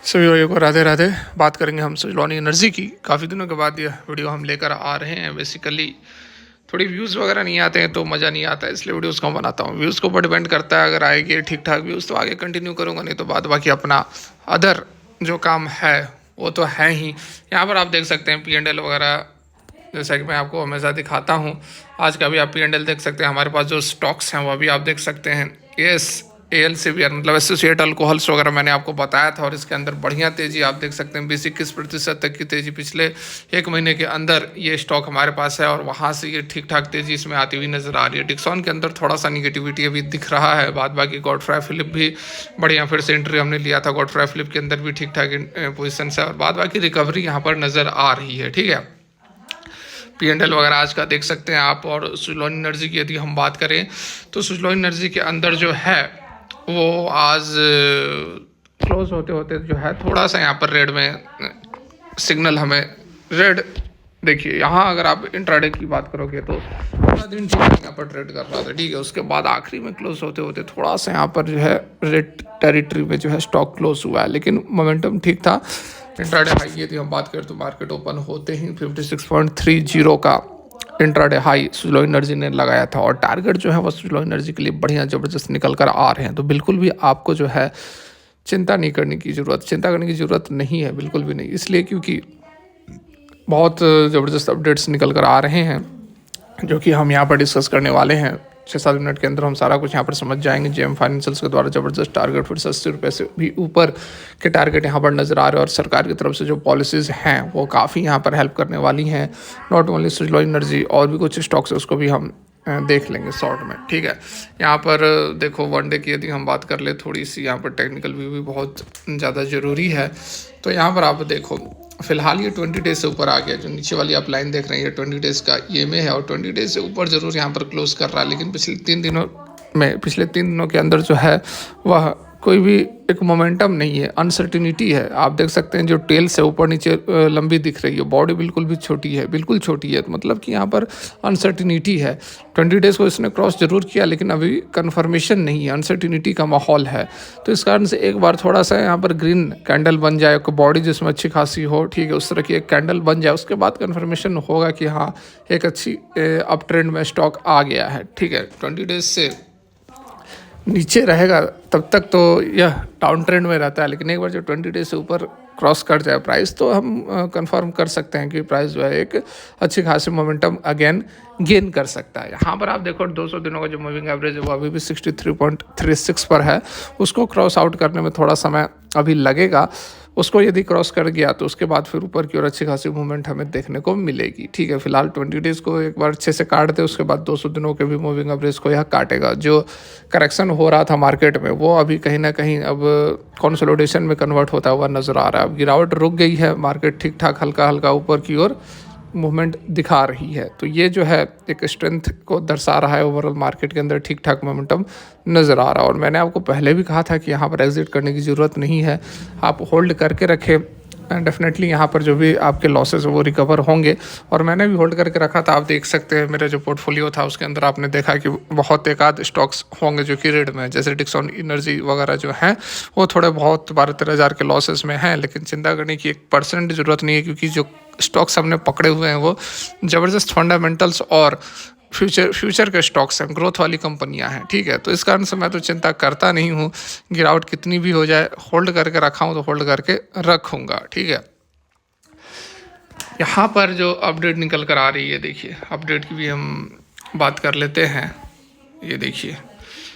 सभी भाइयों को राधे राधे। बात करेंगे हम सुजलॉन एनर्जी की। काफ़ी दिनों के बाद ये वीडियो हम लेकर आ रहे हैं। बेसिकली थोड़ी व्यूज़ वगैरह नहीं आते हैं तो मज़ा नहीं आता है, इसलिए वीडियोस कम बनाता हूँ। व्यूज़ के ऊपर डिपेंड करता है, अगर आएगी ठीक ठाक व्यूज़ तो आगे कंटिन्यू करूँगा, नहीं तो बाद बाकी अपना अदर जो काम है वो तो है ही। यहाँ पर आप देख सकते हैं P&L वगैरह, जैसा कि मैं आपको हमेशा दिखाता हूँ। आज का भी आप P&L देख सकते हैं। हमारे पास जो स्टॉक्स हैं वो भी आप देख सकते हैं। ALCBR मतलब एसोसिएट अल्कोहल्स वगैरह मैंने आपको बताया था, और इसके अंदर बढ़िया तेज़ी आप देख सकते हैं। 20-21% तक की तेज़ी पिछले एक महीने के अंदर ये स्टॉक हमारे पास है, और वहाँ से ये ठीक ठाक तेज़ी इसमें आती हुई नज़र आ रही है। डिक्सॉन के अंदर थोड़ा सा निगेटिविटी अभी दिख रहा है। बाद बाकी गॉडफ्राई फिलिप भी बढ़िया, फिर से एंट्री हमने लिया था। गॉडफ्राई फिलिप के अंदर भी ठीक ठाक पोजिशन है, और बाद बाकी रिकवरी यहाँ पर नज़र आ रही है। ठीक है, P&L वगैरह आज का देख सकते हैं आप। और सुजलॉन एनर्जी की यदि हम बात करें तो सुजलॉन एनर्जी के अंदर जो है वो आज क्लोज होते होते जो है थोड़ा सा यहाँ पर रेड में सिग्नल हमें रेड, देखिए यहाँ अगर आप इंट्राडे की बात करोगे तो पूरा दिन ठीक है यहाँ पर ट्रेड कर रहा था। ठीक है, उसके बाद आखिरी में क्लोज होते होते थोड़ा सा यहाँ पर जो है रेड टेरिटरी में जो है स्टॉक क्लोज हुआ है, लेकिन मोमेंटम ठीक था। इंट्राडे हाई यदि हम बात करें तो मार्केट ओपन होते ही 56.30 का इंट्राडे हाई सुजलॉन एनर्जी ने लगाया था, और टारगेट जो है वो सुजलॉन एनर्जी के लिए बढ़िया ज़बरदस्त निकल कर आ रहे हैं। तो बिल्कुल भी आपको जो है चिंता नहीं करने की ज़रूरत, चिंता करने की ज़रूरत नहीं है, बिल्कुल भी नहीं। इसलिए क्योंकि बहुत ज़बरदस्त अपडेट्स निकल कर आ रहे हैं जो कि हम यहाँ पर डिस्कस करने वाले हैं। 6-7 मिनट के अंदर हम सारा कुछ यहाँ पर समझ जाएंगे। जेएम फाइनेंशियल्स के द्वारा ज़बरदस्त टारगेट फिर से 80 रुपये से भी ऊपर के टारगेट यहाँ पर नज़र आ रहे हैं, और सरकार की तरफ से जो पॉलिसीज़ हैं वो काफ़ी यहाँ पर हेल्प करने वाली हैं। नॉट ओनली सुजलॉन एनर्जी, और भी कुछ स्टॉक्स है उसको भी हम देख लेंगे शॉर्ट में। ठीक है, यहाँ पर देखो वन डे की यदि हम बात कर ले थोड़ी सी, यहाँ पर टेक्निकल व्यू भी बहुत ज़्यादा ज़रूरी है। तो यहाँ पर आप देखो फिलहाल ये 20 डेज से ऊपर आ गया। जो नीचे वाली आप लाइन देख रहे हैं ये 20 डेज का EMA है, और 20 डेज से ऊपर ज़रूर यहाँ पर क्लोज कर रहा है, लेकिन पिछले 3 दिनों के अंदर जो है वह कोई भी एक मोमेंटम नहीं है, अनसर्टिनिटी है। आप देख सकते हैं जो टेल से ऊपर नीचे लंबी दिख रही है, बॉडी बिल्कुल भी छोटी है, बिल्कुल छोटी है, तो मतलब कि यहाँ पर अनसर्टिनिटी है। 20 डेज़ को इसने क्रॉस जरूर किया, लेकिन अभी कंफर्मेशन नहीं है, अनसर्टिनिटी का माहौल है। तो इस कारण से एक बार थोड़ा सा यहाँ पर ग्रीन कैंडल बन जाए, बॉडी जिसमें अच्छी खासी हो, ठीक है, उस तरह की एक कैंडल बन जाए, उसके बाद कन्फर्मेशन होगा कि हाँ एक अच्छी अप ट्रेंड में स्टॉक आ गया है। ठीक है, 20 डेज से नीचे रहेगा तब तक तो यह डाउन ट्रेंड में रहता है, लेकिन एक बार जो 20 डेज से ऊपर क्रॉस कर जाए प्राइस, तो हम कंफर्म कर सकते हैं कि प्राइस जो है एक अच्छी खासी मोमेंटम अगेन गेन कर सकता है। यहाँ पर आप देखो 200 दिनों का जो मूविंग एवरेज है वो अभी भी 63.36 पर है। उसको क्रॉस आउट करने में थोड़ा समय अभी लगेगा। उसको यदि क्रॉस कर गया तो उसके बाद फिर ऊपर की ओर अच्छी खासी मूवमेंट हमें देखने को मिलेगी। ठीक है, फिलहाल 20 डेज़ को एक बार अच्छे से काट दे, उसके बाद 200 दिनों के भी मूविंग एवरेज को यह काटेगा। जो करेक्शन हो रहा था मार्केट में वो अभी कहीं ना कहीं अब कंसोलिडेशन में कन्वर्ट होता हुआ नज़र आ रहा है। अब गिरावट रुक गई है, मार्केट ठीक ठाक हल्का हल्का ऊपर की ओर मूवमेंट दिखा रही है। तो ये जो है एक स्ट्रेंथ को दर्शा रहा है। ओवरऑल मार्केट के अंदर ठीक ठाक मोमेंटम नज़र आ रहा है, और मैंने आपको पहले भी कहा था कि यहाँ पर एग्जिट करने की ज़रूरत नहीं है, आप होल्ड करके रखें। डेफिनेटली यहाँ पर जो भी आपके लॉसेस वो रिकवर होंगे, और मैंने भी होल्ड करके रखा था। आप देख सकते हैं मेरा जो पोर्टफोलियो था उसके अंदर आपने देखा कि बहुत एक आध स्टॉक्स होंगे जो कि रेड में है, जैसे डिक्सॉन एनर्जी वगैरह जो हैं वो थोड़े बहुत 12-13 हज़ार के लॉसेस में हैं, लेकिन चिंता करने की 1% ज़रूरत नहीं है, क्योंकि जो स्टॉक्स हमने पकड़े हुए हैं वो ज़बरदस्त फंडामेंटल्स और फ्यूचर के स्टॉक्स हैं, ग्रोथ वाली कंपनियां हैं। ठीक है, तो इस कारण से मैं तो चिंता करता नहीं हूँ। गिरावट कितनी भी हो जाए होल्ड करके रखा हूँ तो होल्ड करके रखूँगा। ठीक है, यहाँ पर जो अपडेट निकल कर आ रही है, देखिए अपडेट की भी हम बात कर लेते हैं। ये देखिए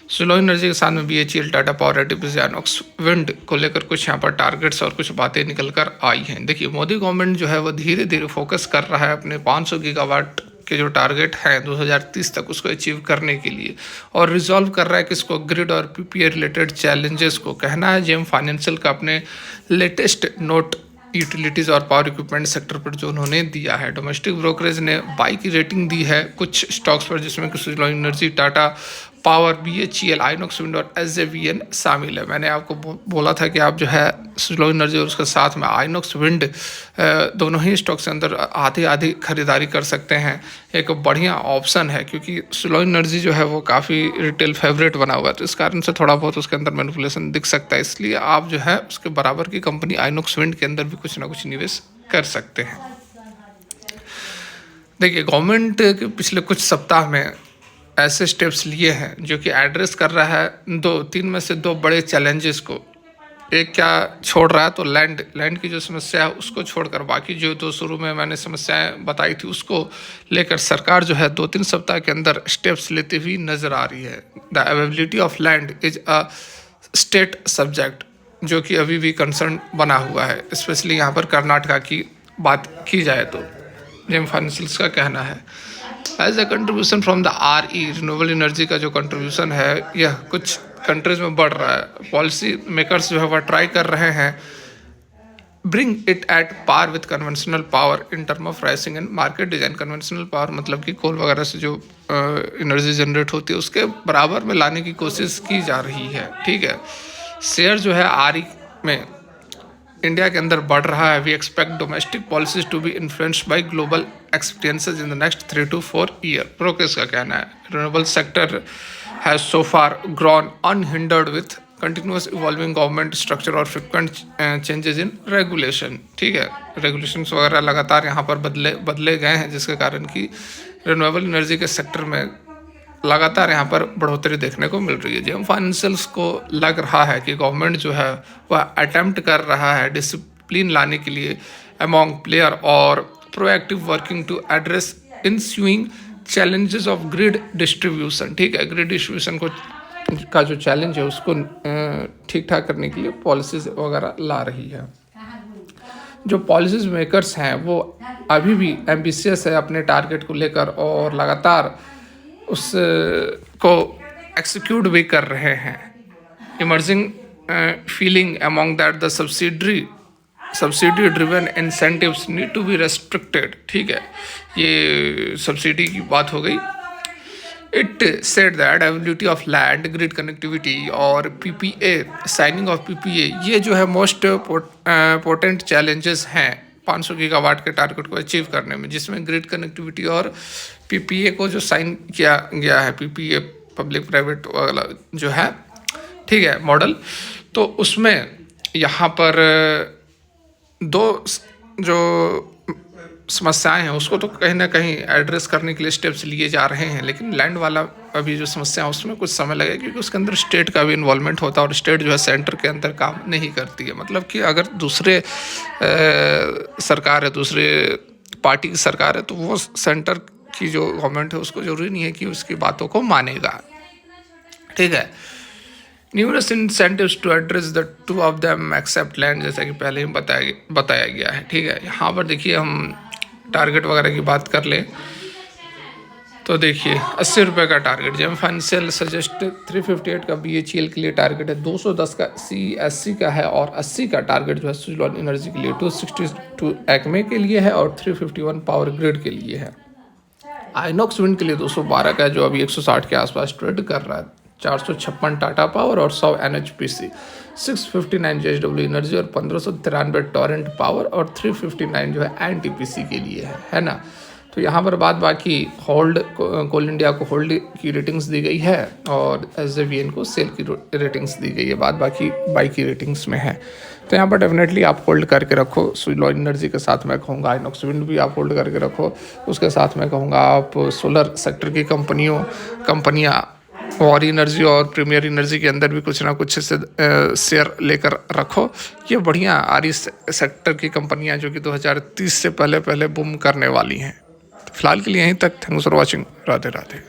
सुजलॉन एनर्जी के साथ में BHEL, Tata Power, NTPC, Inox Wind को लेकर कुछ यहाँ पर टारगेट्स और कुछ बातें निकल कर आई हैं। देखिए मोदी गवर्नमेंट जो है वो धीरे धीरे फोकस कर रहा है अपने 500 गीगावाट के जो टारगेट है 2030 तक उसको अचीव करने के लिए, और रिजॉल्व कर रहा है कि इसको ग्रिड और PPA रिलेटेड चैलेंजेस को। कहना है जेएम फाइनेंशियल का अपने लेटेस्ट नोट यूटिलिटीज़ और पावर इक्विपमेंट सेक्टर पर जो उन्होंने दिया है। डोमेस्टिक ब्रोकरेज ने बाई की रेटिंग दी है कुछ स्टॉक्स पर, जिसमें कि Suzlon energy, Tata power, BHEL, INOX wind और SJVN शामिल है। मैंने आपको बोला था कि आप जो है स्लो एनर्जी और उसके साथ में आइनॉक्स विंड दोनों ही स्टॉक्स के अंदर आधी आधी खरीदारी कर सकते हैं। एक बढ़िया ऑप्शन है क्योंकि स्लो एनर्जी जो है वो काफ़ी रिटेल फेवरेट बना हुआ है, तो इस कारण से थोड़ा बहुत उसके अंदर मैनिपुलेशन दिख सकता है। इसलिए आप जो है उसके बराबर की कंपनी आइनॉक्स विंड के अंदर भी कुछ ना कुछ निवेश कर सकते हैं। देखिए, गवर्नमेंट के पिछले कुछ सप्ताह में ऐसे स्टेप्स लिए हैं जो कि एड्रेस कर रहा है तीन में से दो बड़े चैलेंजेस को। एक क्या छोड़ रहा है, तो लैंड की जो समस्या है उसको छोड़कर बाकी जो दो शुरू में मैंने समस्याएं बताई थी उसको लेकर सरकार जो है 2-3 सप्ताह के अंदर स्टेप्स लेती हुई नजर आ रही है। The availability of land is a state subject, जो कि अभी भी कंसर्न बना हुआ है, स्पेशली यहाँ पर कर्नाटका की बात की जाए तो जेम फाइनेंशियल्स का कहना है। As a contribution from the RE, renewable energy का जो कंट्रीब्यूशन है यह कुछ कंट्रीज में बढ़ रहा है। पॉलिसी मेकर्स जो है वह ट्राई कर रहे हैं bring it at par with conventional power in term of pricing and market design. Conventional power मतलब कि कोल वगैरह से जो एनर्जी जनरेट होती है उसके बराबर में लाने की कोशिश की जा रही है। ठीक है, शेयर जो है RE में इंडिया के अंदर बढ़ रहा है। We expect domestic policies to be influenced by global experiences in the next 3 to 4 year. Brokers का कहना है renewable sector has so far grown unhindered with continuous evolving government structure और फ्रिक्वेंट चेंजेस इन रेगुलेशन। ठीक है, regulations वगैरह लगातार यहाँ पर बदले गए हैं, जिसके कारण कि रिन्यूएबल एनर्जी के सेक्टर में लगातार यहाँ पर बढ़ोतरी देखने को मिल रही है। जेम फाइनेंशियल्स को लग रहा है कि गवर्नमेंट जो है वह अटेम्प्ट कर रहा है डिसिप्लिन लाने के लिए अमॉन्ग प्लेयर और proactive working to address ensuing challenges of grid distribution. ठीक है, ग्रिड डिस्ट्रीब्यूशन का जो चैलेंज है उसको ठीक ठाक करने के लिए पॉलिसीज वगैरह ला रही है। जो पॉलिसीज मेकर्स हैं वो अभी भी एम्बिशियस है अपने टारगेट को लेकर और लगातार उसको एक्सिक्यूट भी कर रहे हैं। Emerging feeling among that the subsidy driven incentives need to be restricted. ठीक है, ये सब्सिडी की बात हो गई। It said that availability of land, grid connectivity और PPA, साइनिंग ऑफ PPA, ये जो है मोस्ट पोटेंट चैलेंजेस हैं 500 गीगावाट के टारगेट को अचीव करने में, जिसमें ग्रिड कनेक्टिविटी और PPA को जो साइन किया गया है, PPA पब्लिक प्राइवेट वाला जो है, ठीक है, मॉडल, तो उसमें यहाँ पर दो जो समस्याएं हैं उसको तो कहीं ना कहीं एड्रेस करने के लिए स्टेप्स लिए जा रहे हैं, लेकिन लैंड वाला अभी जो समस्या है उसमें कुछ समय लगेगा क्योंकि उसके अंदर स्टेट का भी इन्वॉल्वमेंट होता है और स्टेट जो है सेंटर के अंदर काम नहीं करती है। मतलब कि अगर दूसरे सरकार है, दूसरे पार्टी की सरकार है, तो वो सेंटर की जो गवर्नमेंट है उसको जरूरी नहीं है कि उसकी बातों को मानेगा। ठीक है, numerous incentives to address the two of them except land, जैसा कि पहले ही बताया गया है। ठीक है, यहाँ पर देखिए हम टारगेट वगैरह की बात कर लें तो देखिए 80 रुपये का टारगेट, जेम फाइनेंशियल सजेस्ट 358 का BHEL के लिए टारगेट है, 210 का CESC का है और 80 का टारगेट जो है सुजलॉन एनर्जी के लिए, 262 एक्मे के लिए है और 351 पावर ग्रिड के लिए है। आइनॉक्स विंड के लिए 212 का है जो अभी 160 के आसपास ट्रेड कर रहा है, 456 टाटा पावर और 100 NHPC, 659 JSW एनर्जी और 1593 टॉरेंट पावर और 359 जो है NTPC के लिए है ना। तो यहाँ पर बाकी होल्ड कोल इंडिया को होल्ड की रेटिंग्स दी गई है और SJVN को सेल की रेटिंग्स दी गई है, बाकी बाई की रेटिंग्स में है। तो यहाँ पर डेफिनेटली आप होल्ड करके रखो। सुजलॉन एनर्जी के साथ मैं कहूँगा आइनॉक्स विंड भी आप होल्ड करके रखो, उसके साथ मैं कहूँगा आप सोलर सेक्टर की कंपनियाँ और एनर्जी और प्रीमियर एनर्जी के अंदर भी कुछ ना कुछ से शेयर लेकर रखो। ये बढ़िया RE सेक्टर की कंपनियां जो कि 2030 से पहले बूम करने वाली हैं। तो फिलहाल के लिए यहीं तक। Thanks for watching. Radhe Radhe.